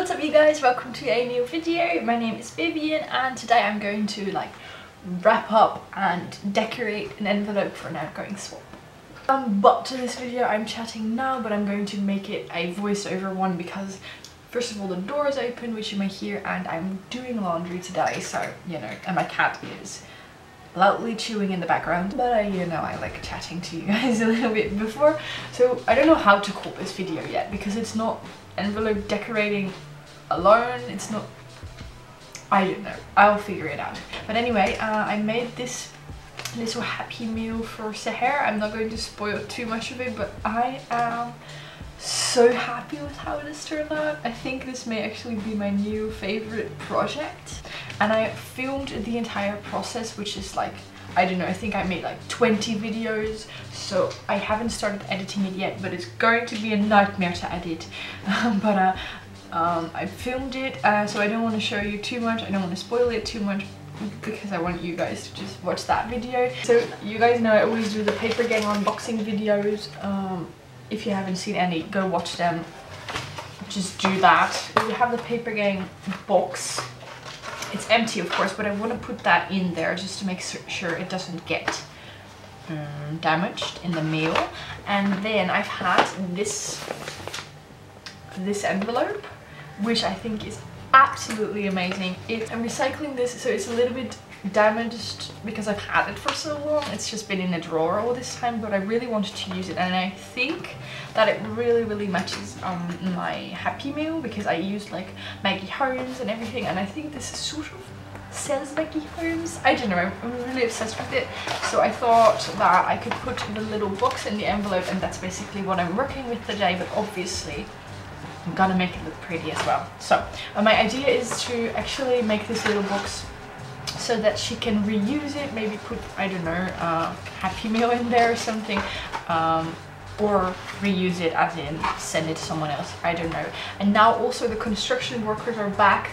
What's up you guys, welcome to a new video. My name is Vivian and today I'm going to wrap up and decorate an envelope for an outgoing swap. But to this video I'm chatting now, but I'm going to make it a voiceover one because first of all the door is open, which you may hear, and I'm doing laundry today, so you know, and my cat is loudly chewing in the background, but I like chatting to you guys a little bit before, so I don't know how to call this video yet because it's not envelope decorating alone, it's not, I don't know, I'll figure it out. But anyway, I made this little happy meal for Seher. I'm not going to spoil too much of it, but I am so happy with how this turned out. I think this may actually be my new favorite project, and I filmed the entire process, which is I don't know, I think I made 20 videos, so I haven't started editing it yet, but it's going to be a nightmare to edit. I filmed it, so I don't want to show you too much, I don't want to spoil it too much because I want you guys to just watch that video. So you guys know I always do the Paper Gang unboxing videos. If you haven't seen any, go watch them, just do that. We have the Paper Gang box. It's empty of course, but I want to put that in there just to make sure it doesn't get damaged in the mail. And then I've had this envelope, which I think is absolutely amazing. I'm recycling this, so it's a little bit damaged because I've had it for so long. It's just been in a drawer all this time, but I really wanted to use it, and I think that it really matches my Happy Meal because I used Maggie Holmes and everything, and I think this is sort of says Maggie Holmes. I don't know, I'm really obsessed with it, so I thought that I could put the little box in the envelope, and that's basically what I'm working with today, but obviously I'm gonna make it look pretty as well. So my idea is to actually make this little box so that she can reuse it, maybe put, I don't know, Happy Meal in there or something, or reuse it as in send it to someone else, I don't know. And now also the construction workers are back,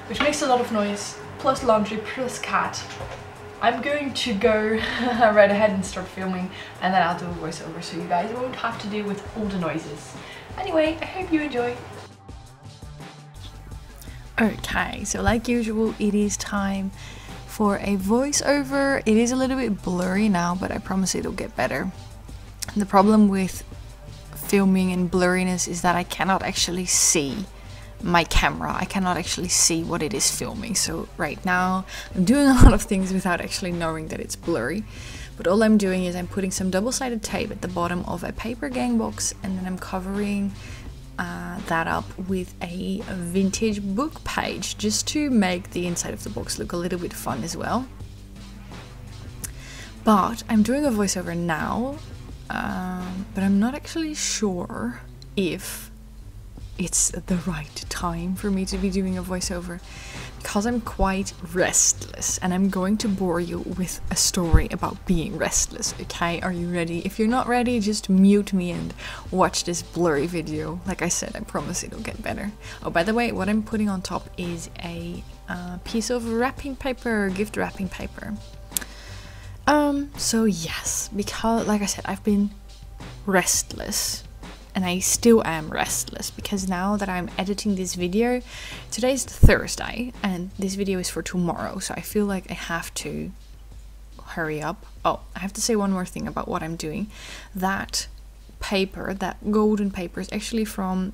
which makes a lot of noise, plus laundry, plus cat. I'm going to go right ahead and start filming, and then I'll do a voiceover so you guys won't have to deal with all the noises. Anyway, I hope you enjoy. Okay, so like usual, it is time for a voiceover. It is a little bit blurry now, but I promise it'll get better. The problem with filming and blurriness is that I cannot actually see my camera. I cannot actually see what it is filming. So right now I'm doing a lot of things without actually knowing that it's blurry. But all I'm doing is I'm putting some double-sided tape at the bottom of a Paper Gang box, and then I'm covering that up with a vintage book page just to make the inside of the box look a little bit fun as well. But I'm doing a voiceover now, but I'm not actually sure if it's the right time for me to be doing a voiceover because I'm quite restless, and I'm going to bore you with a story about being restless. Okay, are you ready? If you're not ready, just mute me and watch this blurry video. Like I said, I promise it'll get better. Oh, by the way, what I'm putting on top is a piece of wrapping paper, gift wrapping paper. So yes, because like I said, I've been restless. And I still am restless because now that I'm editing this video, today's Thursday and this video is for tomorrow, so I feel like I have to hurry up. Oh, I have to say one more thing about what I'm doing. That paper, that golden paper, is actually from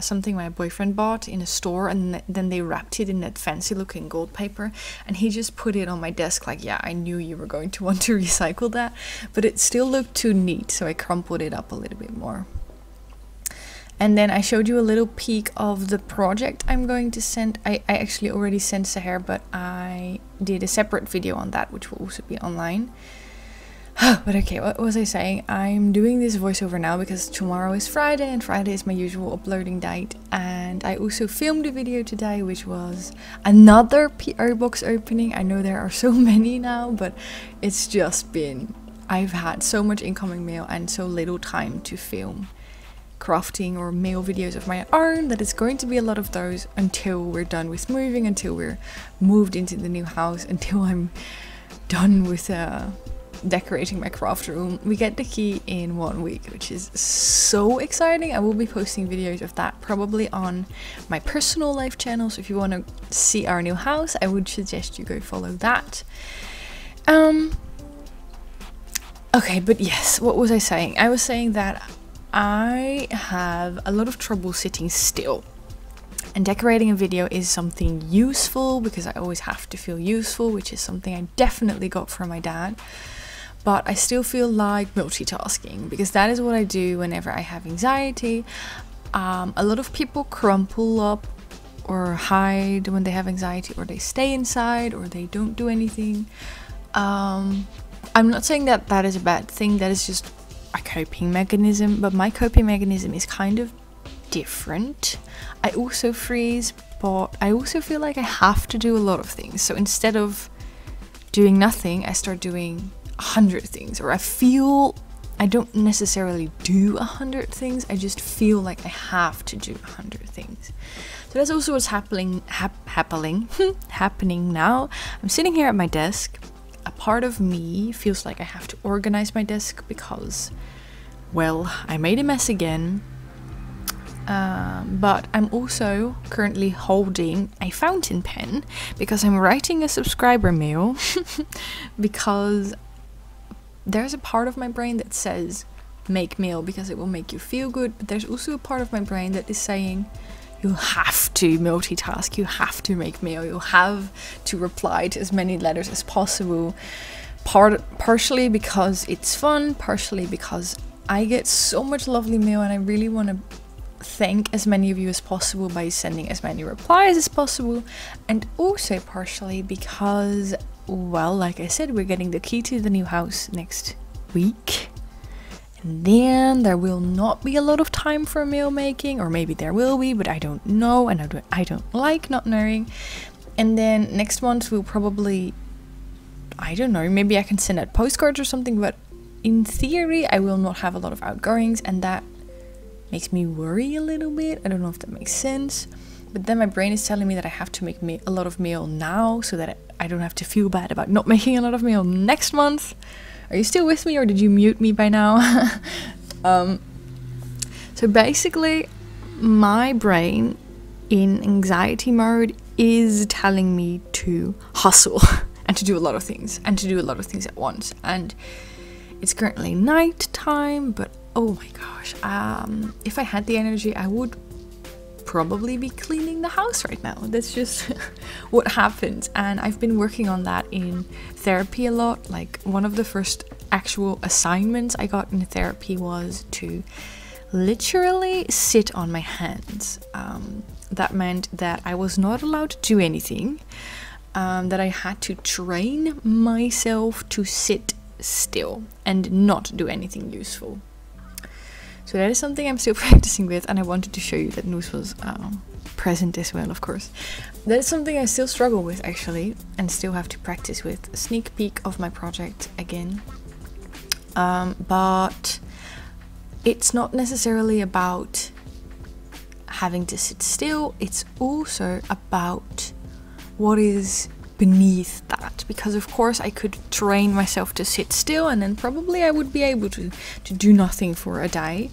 something my boyfriend bought in a store, and then they wrapped it in that fancy looking gold paper, and he just put it on my desk like, yeah, I knew you were going to want to recycle that, but it still looked too neat, so I crumpled it up a little bit more. And then I showed you a little peek of the project I'm going to send. I actually already sent Seher, but I did a separate video on that, which will also be online. But okay, what was I saying? I'm doing this voiceover now because tomorrow is Friday, and Friday is my usual uploading date. And I also filmed a video today, which was another PO box opening. I know there are so many now, but it's just been, I've had so much incoming mail and so little time to film crafting or mail videos of my own that it's going to be a lot of those until we're done with moving, until we're moved into the new house, until I'm done with decorating my craft room. We get the key in 1 week, which is so exciting. I will be posting videos of that probably on my personal life channel, so if you want to see our new house, I would suggest you go follow that. Okay, but yes, what was I saying? I was saying that I have a lot of trouble sitting still. And decorating a video is something useful because I always have to feel useful, which is something I definitely got from my dad. But I still feel like multitasking because that is what I do whenever I have anxiety. A lot of people crumple up or hide when they have anxiety, or they stay inside, or they don't do anything. I'm not saying that that is a bad thing, that is just a coping mechanism, but my coping mechanism is kind of different. I also freeze, but I also feel like I have to do a lot of things. So instead of doing nothing, I start doing 100 things, or I don't necessarily do 100 things, I just feel like I have to do 100 things. So that's also what's happening now. I'm sitting here at my desk. A part of me feels like I have to organize my desk because, well, I made a mess again. But I'm also currently holding a fountain pen because I'm writing a subscriber mail because there's a part of my brain that says make mail because it will make you feel good, but there's also a part of my brain that is saying you have to multitask, you have to make mail, you have to reply to as many letters as possible, partially because it's fun, partially because I get so much lovely mail and I really want to thank as many of you as possible by sending as many replies as possible, and also partially because, well, like I said, we're getting the key to the new house next week, and then there will not be a lot of time for mail making, or maybe there will be, but I don't know, and I don't like not knowing. And then next month we'll probably, I don't know, maybe I can send out postcards or something, but in theory I will not have a lot of outgoings, and that makes me worry a little bit. I don't know if that makes sense, but then my brain is telling me that I have to make a lot of mail now so that I don't have to feel bad about not making a lot of mail next month. Are you still with me, or did you mute me by now? So basically my brain in anxiety mode is telling me to hustle and to do a lot of things at once, and it's currently night time, but oh my gosh, if I had the energy, I would probably be cleaning the house right now. That's just what happens. And I've been working on that in therapy a lot. Like, one of the first actual assignments I got in therapy was to literally sit on my hands. That meant that I was not allowed to do anything, that I had to train myself to sit still and not do anything useful. So that is something I'm still practicing with, and I wanted to show you that Noos was present as well, of course. That is something I still struggle with, actually, and still have to practice with. A sneak peek of my project again. But it's not necessarily about having to sit still, it's also about what is beneath that, because of course I could train myself to sit still and then probably I would be able to do nothing for a day,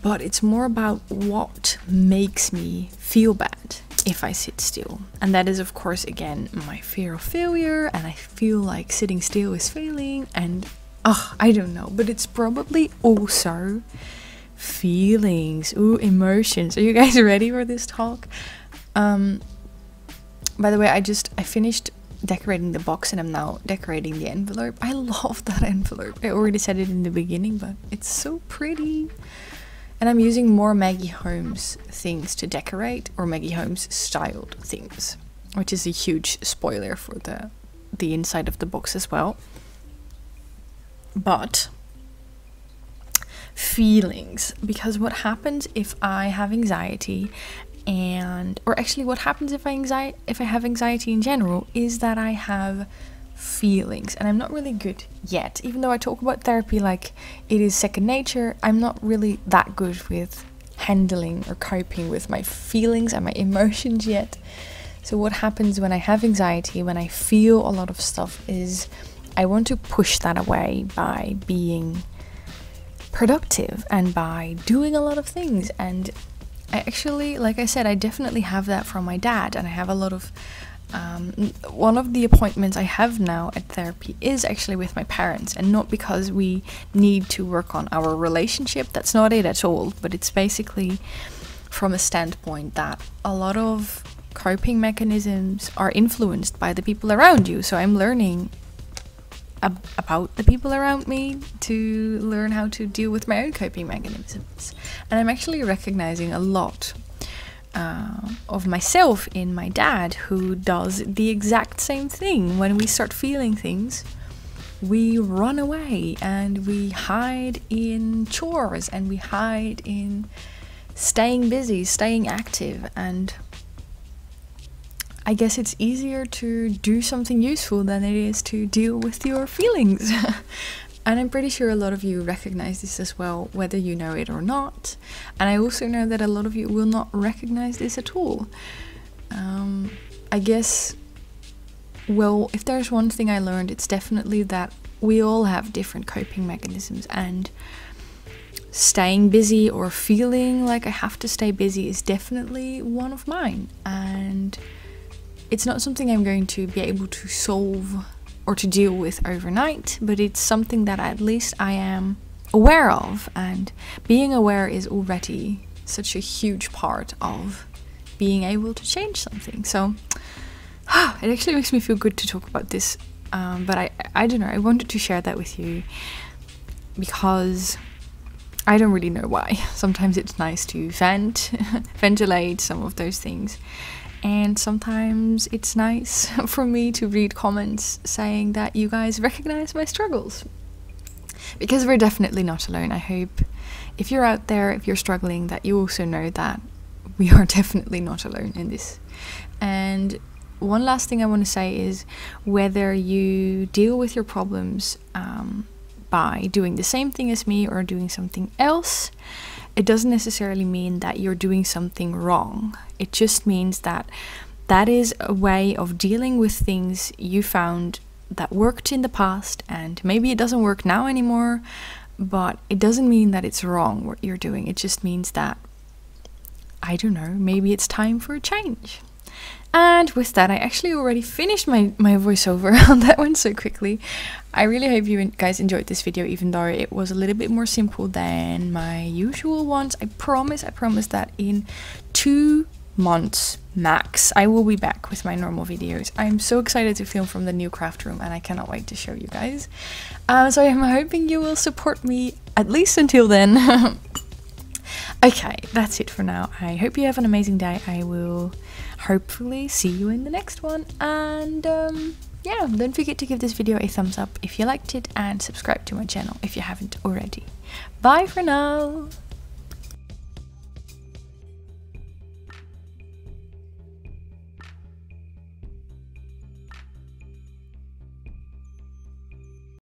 but it's more about what makes me feel bad if I sit still. And that is, of course, again, my fear of failure, and I feel like sitting still is failing, and I don't know, but it's probably also feelings, emotions. Are you guys ready for this talk? By the way, I finished decorating the box and I'm now decorating the envelope. I love that envelope. I already said it in the beginning, but it's so pretty. And I'm using more Maggie Holmes things to decorate, or Maggie Holmes styled things, which is a huge spoiler for the inside of the box as well. But feelings, because what happens if I have anxiety, or actually what happens if I have anxiety in general, is that I have feelings, and I'm not really good yet. Even though I talk about therapy like it is second nature, I'm not really that good with handling or coping with my feelings and my emotions yet. So what happens when I have anxiety, when I feel a lot of stuff, is I want to push that away by being productive and by doing a lot of things. And I actually, like I said, I definitely have that from my dad, and I have a lot of one of the appointments I have now at therapy is actually with my parents, and not because we need to work on our relationship, that's not it at all, but it's basically from a standpoint that a lot of coping mechanisms are influenced by the people around you. So I'm learning about the people around me to learn how to deal with my own coping mechanisms, and I'm actually recognizing a lot of myself in my dad, who does the exact same thing. When we start feeling things, we run away and we hide in chores and we hide in staying busy, staying active. And I guess it's easier to do something useful than it is to deal with your feelings. And I'm pretty sure a lot of you recognize this as well, whether you know it or not. And I also know that a lot of you will not recognize this at all. I guess, well, if there's one thing I learned, it's definitely that we all have different coping mechanisms, and staying busy or feeling like I have to stay busy is definitely one of mine. And it's not something I'm going to be able to solve or to deal with overnight, but it's something that at least I am aware of, and being aware is already such a huge part of being able to change something. So it actually makes me feel good to talk about this, but I don't know, I wanted to share that with you because I don't really know why. Sometimes it's nice to ventilate some of those things. And sometimes it's nice for me to read comments saying that you guys recognize my struggles. Because we're definitely not alone. I hope if you're out there, if you're struggling, that you also know that we are definitely not alone in this. And one last thing I want to say is, whether you deal with your problems by doing the same thing as me or doing something else, it doesn't necessarily mean that you're doing something wrong. It just means that that is a way of dealing with things you found that worked in the past, and maybe it doesn't work now anymore, but it doesn't mean that it's wrong what you're doing. It just means that, I don't know, maybe it's time for a change. And with that, I actually already finished my voiceover on that one so quickly. I really hope you guys enjoyed this video, even though it was a little bit more simple than my usual ones. I promise that in 2 months max, I will be back with my normal videos. I'm so excited to film from the new craft room, and I cannot wait to show you guys. So I'm hoping you will support me at least until then. Okay, that's it for now. I hope you have an amazing day. I will hopefully see you in the next one. And yeah, don't forget to give this video a thumbs up if you liked it, and subscribe to my channel if you haven't already. Bye for now!